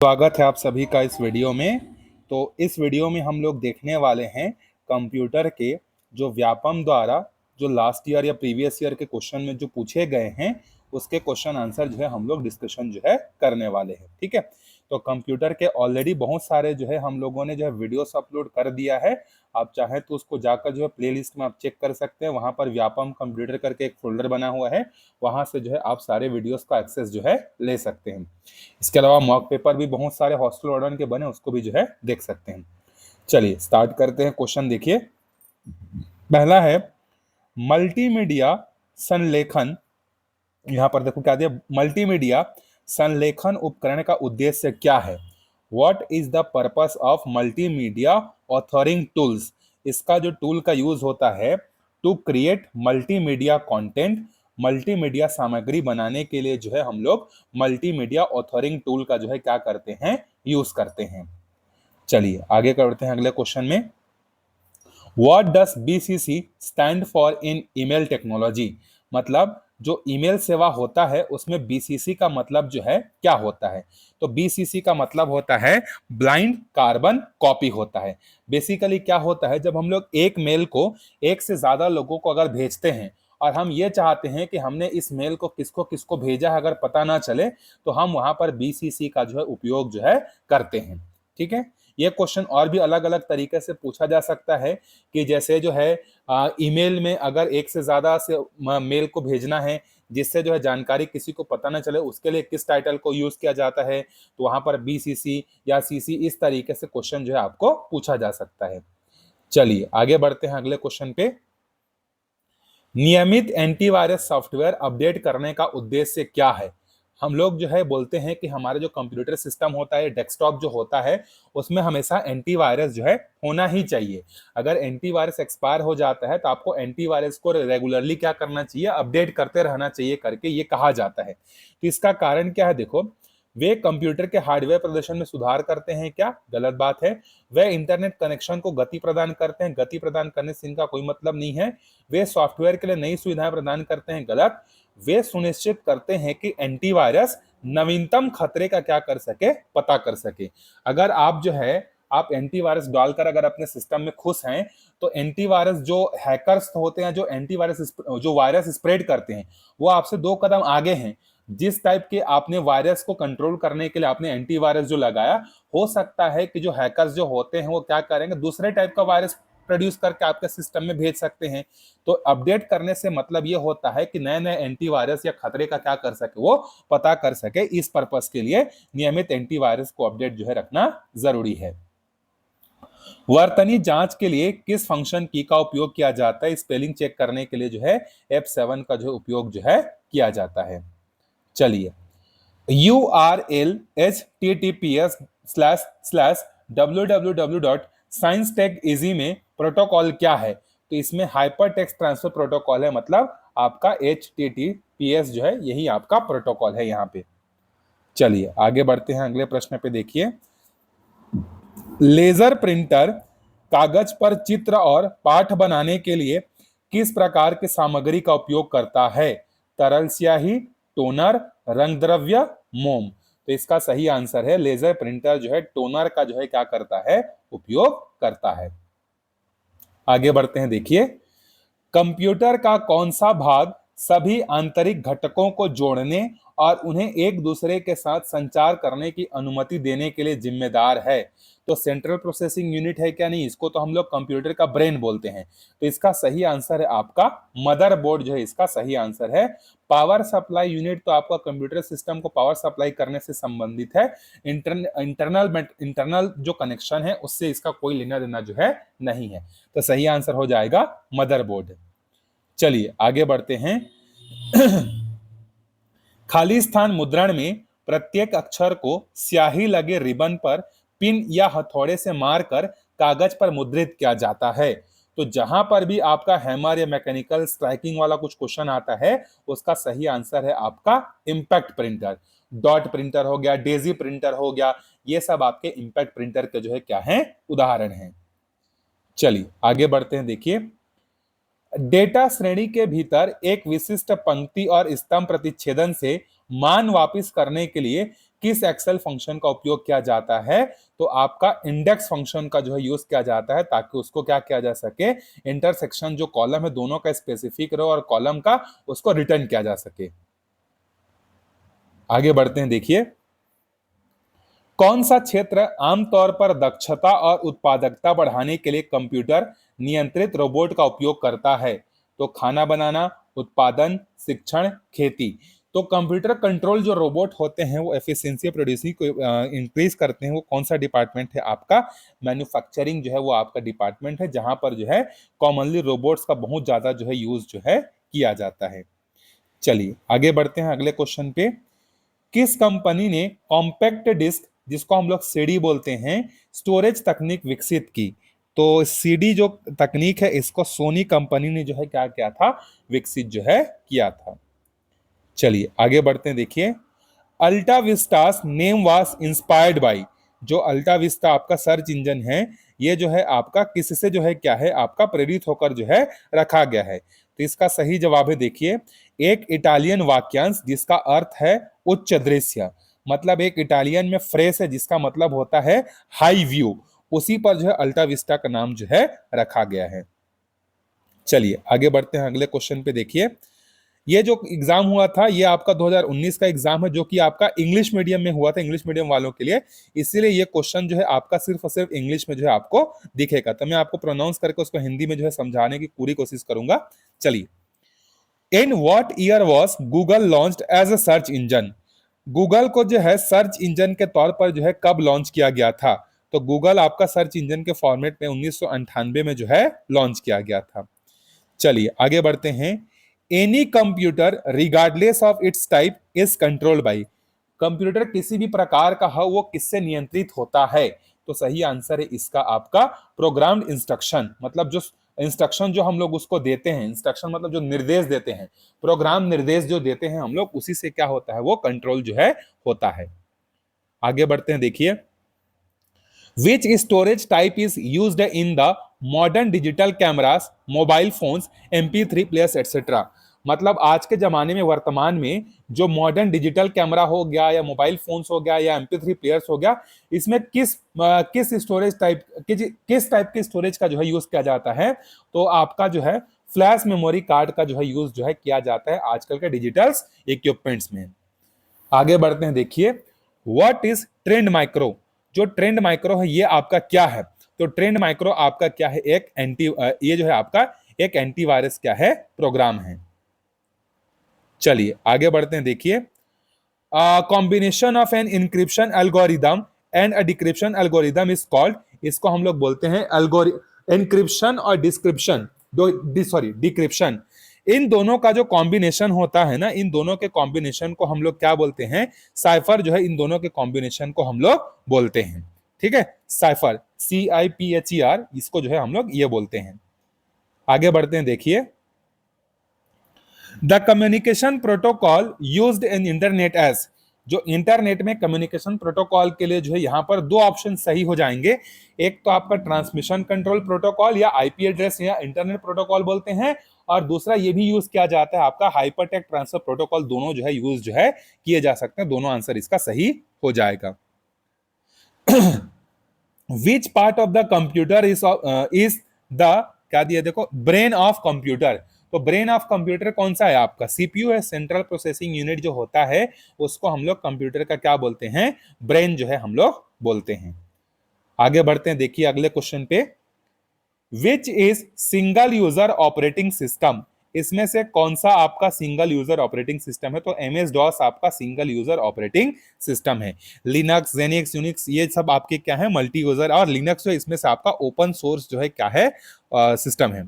स्वागत है आप सभी का इस वीडियो में। तो इस वीडियो में हम लोग देखने वाले हैं कंप्यूटर के जो व्यापम द्वारा जो लास्ट ईयर या प्रीवियस ईयर के क्वेश्चन में जो पूछे गए हैं उसके क्वेश्चन आंसर जो है हम लोग डिस्कशन जो है करने वाले हैं। ठीक है, तो कंप्यूटर के ऑलरेडी बहुत सारे जो है हम लोगों ने जो है वीडियोस अपलोड कर दिया है। आप चाहें तो उसको जाकर जो है प्लेलिस्ट में आप चेक कर सकते हैं, वहां पर व्यापम कंप्यूटर करके एक फोल्डर बना हुआ है, वहां से जो है आप सारे वीडियोस का एक्सेस जो है ले सकते हैं। इसके अलावा मॉक पेपर भी बहुत सारे हॉस्टल वार्डन के बने, उसको भी जो है देख सकते हैं। चलिए स्टार्ट करते हैं। क्वेश्चन देखिए, पहला है मल्टीमीडिया संलेखन। यहां पर देखो क्या दिया, मल्टीमीडिया संलेखन उपकरण का उद्देश्य क्या है। What is the purpose of multimedia authoring tools. इसका जो टूल का यूज होता है to create multimedia content, multimedia सामग्री बनाने के लिए जो है हम लोग मल्टीमीडिया ऑथरिंग टूल का जो है क्या करते हैं, यूज करते हैं। चलिए आगे करते हैं अगले क्वेश्चन में। What does BCC stand for in email technology. मतलब जो ईमेल सेवा होता है उसमें बीसीसी का मतलब जो है क्या होता है। तो बीसीसी का मतलब होता है ब्लाइंड कार्बन कॉपी होता है। बेसिकली क्या होता है, जब हम लोग एक मेल को एक से ज्यादा लोगों को अगर भेजते हैं और हम ये चाहते हैं कि हमने इस मेल को किसको किसको भेजा है अगर पता ना चले, तो हम वहां पर बीसीसी का जो है उपयोग जो है करते हैं। ठीक है, ये क्वेश्चन और भी अलग अलग तरीके से पूछा जा सकता है कि जैसे जो है ईमेल में अगर एक से ज्यादा से मेल को भेजना है जिससे जो है जानकारी किसी को पता ना चले, उसके लिए किस टाइटल को यूज किया जाता है, तो वहां पर बीसीसी या सीसी इस तरीके से क्वेश्चन जो है आपको पूछा जा सकता है। चलिए आगे बढ़ते हैं अगले क्वेश्चन पे। नियमित एंटीवायरस सॉफ्टवेयर अपडेट करने का उद्देश्य क्या है। हम लोग जो है बोलते हैं कि हमारे जो कंप्यूटर सिस्टम होता है, डेस्कटॉप जो होता है, उसमें हमेशा एंटीवायरस जो है होना ही चाहिए। अगर एंटीवायरस एक्सपायर हो जाता है तो आपको एंटीवायरस को रेगुलरली क्या करना चाहिए, अपडेट करते रहना चाहिए करके ये कहा जाता है। तो इसका कारण क्या है, देखो वे कंप्यूटर के हार्डवेयर प्रदर्शन में सुधार करते हैं क्या, गलत बात है। वे इंटरनेट कनेक्शन को गति प्रदान करते हैं, गति प्रदान करने से इनका कोई मतलब नहीं है। वे सॉफ्टवेयर के लिए नई सुविधाएं प्रदान करते हैं, गलत। वे सुनिश्चित करते हैं कि एंटीवायरस नवीनतम खतरे का क्या कर सके, पता कर सके। अगर आप जो है आप एंटीवायरस डालकर अगर अपने सिस्टम में खुश हैं, तो एंटीवायरस जो हैकर्स होते हैं, जो एंटीवायरस जो वायरस स्प्रेड करते हैं, वो आपसे 2 कदम आगे हैं। जिस टाइप के आपने वायरस को कंट्रोल करने के लिए आपने एंटीवायरस जो लगाया, हो सकता है कि जो हैकर्स जो होते हैं वो क्या करेंगे, दूसरे टाइप का वायरस प्रोड्यूस करके आपके सिस्टम में भेज सकते हैं। तो अपडेट करने से मतलब ये होता है कि नए नए एंटीवायरस या खतरे का क्या कर सके, वो पता कर सके। इस पर्पस के लिए नियमित एंटीवायरस को अपडेट जो है रखना जरूरी है। वर्तनी जांच के लिए किस फंक्शन की का उपयोग किया जाता है, स्पेलिंग चेक करने के लिए जो है F7 का जो उपयोग जो है किया जाता है। चलिए URL https://www.sciencetechEasy में प्रोटोकॉल क्या है। तो इसमें हाइपर टेक्स्ट ट्रांसफर प्रोटोकॉल है, मतलब आपका HTTPS जो है यही आपका प्रोटोकॉल है यहाँ पे। चलिए आगे बढ़ते हैं अगले प्रश्न पे। देखिए, लेजर प्रिंटर कागज पर चित्र और पाठ बनाने के लिए किस प्रकार की सामग्री का उपयोग करता है। तरल स्याही, टोनर, रंग द्रव्य, मोम। तो इसका सही आंसर है लेजर प्रिंटर जो है टोनर का जो है क्या करता है, उपयोग करता है। आगे बढ़ते हैं। देखिए, कंप्यूटर का कौन सा भाग सभी आंतरिक घटकों को जोड़ने और उन्हें एक दूसरे के साथ संचार करने की अनुमति देने के लिए जिम्मेदार है। तो सेंट्रल प्रोसेसिंग यूनिट है क्या, नहीं, इसको तो हम लोग कंप्यूटर का ब्रेन बोलते हैं। तो इसका सही आंसर है आपका मदरबोर्ड जो है इसका सही आंसर है। पावर सप्लाई यूनिट तो आपका कंप्यूटर सिस्टम को पावर सप्लाई करने से संबंधित है। इंटरनल जो कनेक्शन है उससे इसका कोई लेना देना जो है नहीं है। तो सही आंसर हो जाएगा मदरबोर्ड। चलिए आगे बढ़ते हैं। खाली स्थान मुद्रण में प्रत्येक अक्षर को स्याही लगे रिबन पर पिन या हथौड़े से मारकर कागज पर मुद्रित किया जाता है। तो जहां पर भी आपका हैमर या मैकेनिकल स्ट्राइकिंग वाला कुछ क्वेश्चन आता है, उसका सही आंसर है आपका इंपैक्ट प्रिंटर। डॉट प्रिंटर हो गया, डेजी प्रिंटर हो गया, ये सब आपके इंपैक्ट प्रिंटर के जो है क्या है, उदाहरण हैं। चलिए आगे बढ़ते हैं। देखिए, डेटा श्रेणी के भीतर एक विशिष्ट पंक्ति और स्तंभ प्रतिच्छेदन से मान वापस करने के लिए किस एक्सेल फंक्शन का उपयोग किया जाता है, तो आपका इंडेक्स फंक्शन का जो है यूज किया जाता है, ताकि उसको क्या किया जा सके, इंटरसेक्शन जो कॉलम है दोनों का स्पेसिफिक रहे और कॉलम का उसको रिटर्न किया जा सके। आगे बढ़ते हैं, देखिए कौन सा क्षेत्र आमतौर पर दक्षता और उत्पादकता बढ़ाने के लिए कंप्यूटर नियंत्रित रोबोट का उपयोग करता है, तो खाना बनाना, उत्पादन, शिक्षण, खेती। तो कंप्यूटर कंट्रोल जो रोबोट होते हैं वो एफिशिएंसी प्रोड्यूसिंग को इंक्रीज करते हैं, वो कौन सा डिपार्टमेंट है आपका, मैन्युफैक्चरिंग जो है वो आपका डिपार्टमेंट है, जहां पर जो है कॉमनली रोबोट्स का बहुत ज्यादा जो है यूज जो है किया जाता है। चलिए आगे बढ़ते हैं अगले क्वेश्चन पे। किस कंपनी ने कॉम्पैक्ट डिस्क, जिसको हम लोग सीडी बोलते हैं, स्टोरेज तकनीक विकसित की? तो सीडी जो तकनीक है इसको सोनी कंपनी ने जो है क्या किया था, विकसित जो है किया था। चलिए आगे बढ़ते हैं, देखिए AltaVista's name was inspired by, जो अल्टा विस्टा आपका सर्च इंजन है, ये जो है आपका किससे जो है क्या है आपका प्रेरित होकर जो है रखा गया है? तो इसका सही जवाब है, देखिए एक इटालियन वाक्यांश जिसका अर्थ है उच्च दृश्य, मतलब एक इटालियन में फ्रेज है जिसका मतलब होता है हाई व्यू, उसी पर जो है अल्टा विस्टा का नाम जो है रखा गया है। चलिए आगे बढ़ते हैं अगले क्वेश्चन पे। देखिए ये जो एग्जाम हुआ था ये आपका 2019 का एग्जाम है, जो कि आपका इंग्लिश मीडियम में हुआ था, इंग्लिश मीडियम वालों के लिए, इसीलिए ये क्वेश्चन जो है आपका सिर्फ और सिर्फ इंग्लिश में जो है आपको दिखेगा। तो मैं आपको प्रोनाउंस करके उसको हिंदी में जो है समझाने की पूरी कोशिश करूंगा। चलिए, in what year was Google launched as a search engine? Google को जो है सर्च इंजन के तौर पर जो है कब लॉन्च किया गया था? तो गूगल आपका सर्च इंजन के फॉर्मेट में 1998 में जो है लॉन्च किया गया था। चलिए आगे बढ़ते हैं। Any computer regardless of its type is controlled by, computer किसी भी प्रकार का हो वो किससे नियंत्रित होता है? तो सही आंसर है इसका आपका प्रोग्राम्ड इंस्ट्रक्शन, मतलब जो इंस्ट्रक्शन जो हम लोग उसको देते हैं, इंस्ट्रक्शन मतलब जो निर्देश देते हैं, प्रोग्राम निर्देश जो देते हैं हम लोग, उसी से क्या होता है, वो कंट्रोल जो है होता है। आगे बढ़ते हैं, देखिए which storage type is used in the modern digital cameras, mobile phones, MP3 players etcetera, मतलब आज के जमाने में वर्तमान में जो मॉडर्न डिजिटल कैमरा हो गया या मोबाइल फोन्स हो गया या MP3 प्लेयर्स हो गया, इसमें किस स्टोरेज टाइप किस टाइप के स्टोरेज का जो है यूज किया जाता है? तो आपका जो है फ्लैश मेमोरी कार्ड का जो है यूज जो है किया जाता है आजकल के डिजिटल इक्विपमेंट्स में। आगे बढ़ते हैं, देखिए व्हाट इज ट्रेंड माइक्रो, जो ट्रेंड माइक्रो है ये आपका क्या है? तो ट्रेंड माइक्रो आपका क्या है, एक ये जो है आपका एक एंटीवायरस क्या है, प्रोग्राम है। चलिए आगे बढ़ते हैं, देखिए combination of an encryption algorithm and a decryption algorithm is called, इसको हम लोग बोलते हैं एनक्रिप्शन और डिस्क्रिप्शन, सॉरी डिक्रिप्शन, इन दोनों का जो कॉम्बिनेशन होता है ना, इन दोनों के कॉम्बिनेशन को हम लोग क्या बोलते हैं, साइफर जो है इन दोनों के कॉम्बिनेशन को हम लोग बोलते हैं। ठीक है, साइफर CIPHER, इसको जो है हम लोग ये बोलते हैं। आगे बढ़ते हैं, देखिए the communication protocol used in internet as, जो इंटरनेट में कम्युनिकेशन प्रोटोकॉल के लिए जो है यहां पर दो ऑप्शन सही हो जाएंगे, एक तो आपका ट्रांसमिशन कंट्रोल प्रोटोकॉल या IP एड्रेस या इंटरनेट प्रोटोकॉल बोलते हैं, और दूसरा ये भी यूज किया जाता है आपका हाइपरटेक्स्ट ट्रांसफर प्रोटोकॉल, दोनों जो है यूज जो है किए जा सकते हैं, दोनों आंसर इसका सही हो जाएगा। Which part of the computer is the, क्या दिया देखो, ब्रेन ऑफ कंप्यूटर, तो ब्रेन ऑफ कंप्यूटर कौन सा है आपका? CPU है, सेंट्रल प्रोसेसिंग यूनिट जो होता है उसको हम लोग कंप्यूटर का क्या बोलते हैं, ब्रेन जो है हम लोग बोलते हैं। आगे बढ़ते हैं, देखिए अगले क्वेश्चन पे, which is single user operating system, इसमें से कौन सा आपका सिंगल यूजर ऑपरेटिंग सिस्टम है? तो MS-DOS आपका सिंगल यूजर ऑपरेटिंग सिस्टम है। लिनक्स, जेनिक्स, यूनिक्स ये सब आपके क्या है, मल्टी यूजर, और लिनक्स जो इसमें से आपका ओपन सोर्स जो है क्या है, सिस्टम है।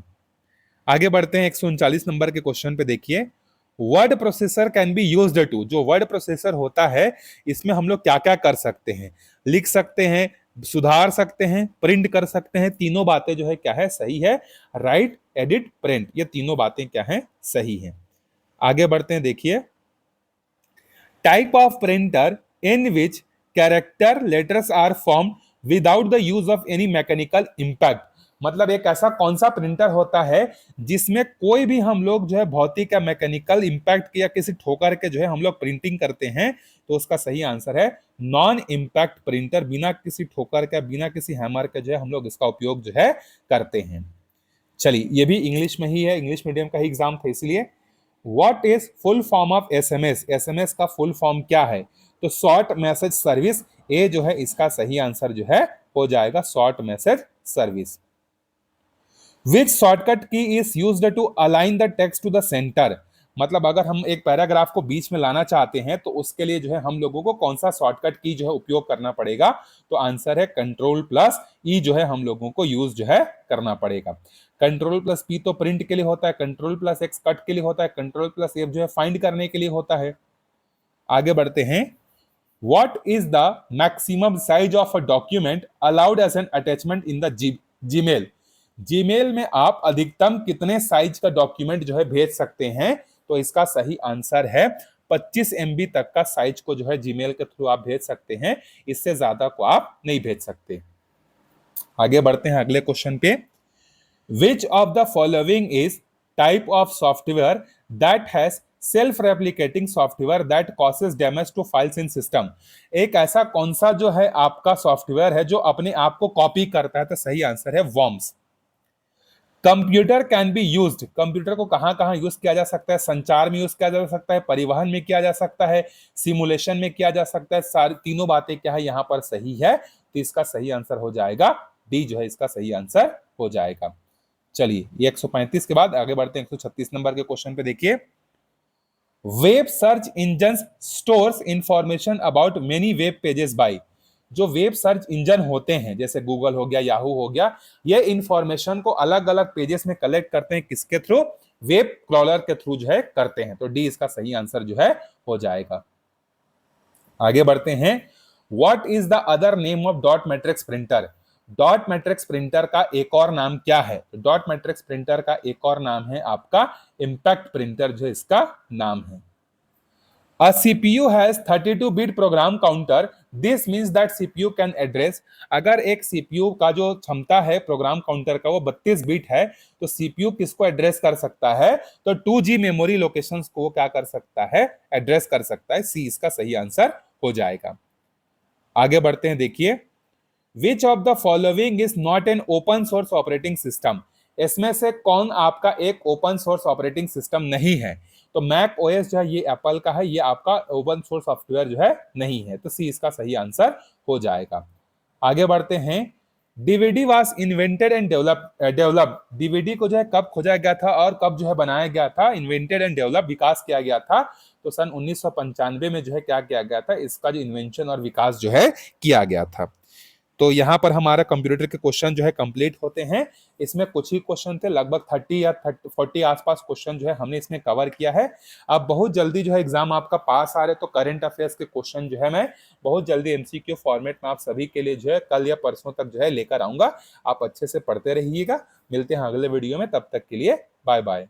आगे बढ़ते हैं 139 नंबर के क्वेश्चन पे, देखिए word processor can be used to, जो वर्ड प्रोसेसर होता है इसमें हम लोग क्या क्या कर सकते हैं, लिख सकते हैं, सुधार सकते हैं, प्रिंट कर सकते हैं, तीनों बातें जो है क्या है, सही है, राइट, एडिट, प्रिंट, ये तीनों बातें क्या है, सही है। आगे बढ़ते हैं, देखिए type of printer in which character letters are formed without the use of any mechanical impact, मतलब एक ऐसा कौन सा प्रिंटर होता है जिसमें कोई भी हम लोग जो है भौतिक या मैकेनिकल इंपैक्ट या किसी ठोकर के जो है हम लोग प्रिंटिंग करते हैं, तो उसका सही आंसर है नॉन इंपैक्ट प्रिंटर। बिना किसी ठोकर के, बिना किसी हैमर के जो है हम लोग इसका उपयोग जो है करते हैं। चलिए, ये भी इंग्लिश में ही है, इंग्लिश मीडियम का ही एग्जाम था इसलिए। What is full form of SMS? SMS का फुल फॉर्म क्या है? तो शॉर्ट मैसेज सर्विस। ये जो है इसका सही आंसर जो है हो जाएगा short message service. Which shortcut की is used to align the text to the centre? मतलब अगर हम एक पैराग्राफ को बीच में लाना चाहते हैं तो उसके लिए जो है हम लोगों को कौन सा शॉर्टकट की जो है उपयोग करना पड़ेगा? तो आंसर है कंट्रोल प्लस ई जो है हम लोगों को यूज जो है करना पड़ेगा। कंट्रोल प्लस पी तो प्रिंट के लिए होता है, कंट्रोल प्लस एक्स कट के लिए होता है, कंट्रोल प्लस एफ जो है फाइंड करने के लिए होता है। आगे बढ़ते हैं। What is the maximum size of a document allowed as an attachment in the Gmail? Gmail में आप अधिकतम कितने साइज का डॉक्यूमेंट जो है भेज सकते हैं? तो इसका सही आंसर है 25 MB तक का साइज को जो है जीमेल के थ्रू आप भेज सकते हैं, इससे ज्यादा को आप नहीं भेज सकते। आगे बढ़ते हैं अगले क्वेश्चन पे। Which of the following is type of software that has self-replicating software that causes damage to files in system? एक ऐसा कौन सा जो है आपका सॉफ्टवेयर है जो अपने आप को कॉपी करता है? तो सही आंसर है worms. Computer can be used. Computer को कहां कहां यूज किया जा सकता है? संचार में यूज किया जा सकता है, परिवहन में किया जा सकता है, सिमुलेशन में किया जा सकता है। सारी तीनों बातें क्या है यहां पर सही है, तो इसका सही आंसर हो जाएगा डी जो है इसका सही आंसर हो जाएगा। चलिए, ये 135 के बाद आगे बढ़ते हैं 136 नंबर के क्वेश्चन पे। देखिए, web search engine stores information about many web pages by. जो वेब सर्च इंजन होते हैं जैसे गूगल हो गया, याहू हो गया, ये इंफॉर्मेशन को अलग अलग पेजेस में कलेक्ट करते हैं, किसके थ्रू? वेब क्रॉलर के थ्रू जो है करते हैं। तो डी इसका सही आंसर जो है हो जाएगा। आगे बढ़ते हैं। What is the other name of dot matrix printer? Dot matrix printer का एक और नाम क्या है? डॉट मैट्रिक्स प्रिंटर का एक और नाम है आपका इंपैक्ट प्रिंटर जो इसका नाम है। A CPU has 32-bit program counter. This means that CPU can address। अगर एक CPU का जो क्षमता है प्रोग्राम काउंटर का वो 32 बिट है, तो CPU किसको एड्रेस कर सकता है? तो 2G मेमोरी लोकेशंस को क्या कर सकता है? एड्रेस कर सकता है। सी इसका सही आंसर हो जाएगा। आगे बढ़ते हैं। देखिए, Which of the following is not an open source operating system? इसमें से कौन आपका एक ओपन सोर्स ऑपरेटिंग सिस्टम नहीं है? तो मैक ओएस जो है ये एप्पल का है, ये आपका ओपन सोर्स सॉफ्टवेयर जो है नहीं है। तो सी इसका सही आंसर हो जाएगा। आगे बढ़ते हैं। DVD was invented and develop. DVD को जो है कब खोजा गया था और कब जो है बनाया गया था? इन्वेंटेड एंड डेवलप, विकास किया गया था। तो सन 1995 में जो है क्या किया गया था? इसका जो इन्वेंशन और विकास जो है किया गया था। तो यहाँ पर हमारा कंप्यूटर के क्वेश्चन जो है कंप्लीट होते हैं। इसमें कुछ ही क्वेश्चन थे, लगभग 30 या 40 आसपास क्वेश्चन जो है हमने इसमें कवर किया है। अब बहुत जल्दी जो है एग्जाम आपका पास आ रहे, तो करंट अफेयर्स के क्वेश्चन जो है मैं बहुत जल्दी एमसीक्यू फॉर्मेट में आप सभी के लिए जो है कल या परसों तक जो है लेकर आऊंगा। आप अच्छे से पढ़ते रहिएगा। मिलते हैं अगले वीडियो में, तब तक के लिए बाय बाय।